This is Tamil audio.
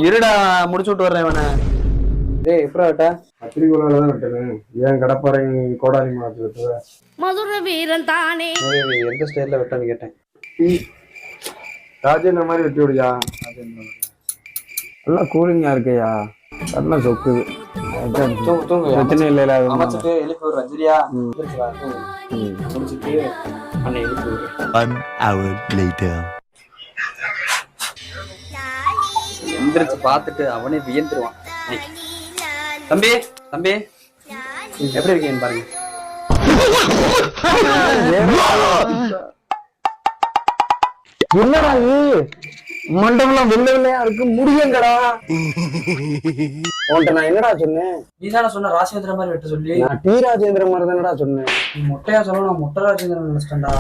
இருடா முடிச்சு விட்டு வர்றேன் இவனை. டேய் எப்படா வெட்ட? கத்திரிக்கோளாலதான் வெட்டணும். ஏன் கடப்பாறை கோடாலி மாத்து வெட்டுவ? மதுர வீரன் தானே. எந்த ஸ்டைல்ல வெட்டான்னு கேட்டேன். ராஜேந்திர மாதிரி வெட்டி விடுயா. நல்லா கூலிங்கா இருக்கையா, நல்லா சொக்குது. பிரச்சனை இல்ல. அமைச்சிட்டு எழுப்பி விடுறேன் சரியா? முடிச்சுட்டு அண்ணன் எழுப்பி விடுறேன். 1 hour later. எந்திரிச்சு பார்த்துட்டு அவனே வியந்துருவான். தம்பி தம்பி எப்படி இருக்கீங்கன்னு பாருங்க. என்னடா மண்டபம்லாம் வெள்ள வெள்ளையா இருக்கு, முடியுங்கடா. உன்கிட்ட நான் என்னடா சொன்னேன்? நீ தானே சொன்ன ராஜேந்திர மாதிரி வெட்ட சொல்லி. நான் டி ராஜேந்திர மாதிரி தானடா சொன்னேன். மொட்டையா சொல்ல, நான் மொட்டை ராஜேந்திரன் நினைச்சிட்டேன்டா.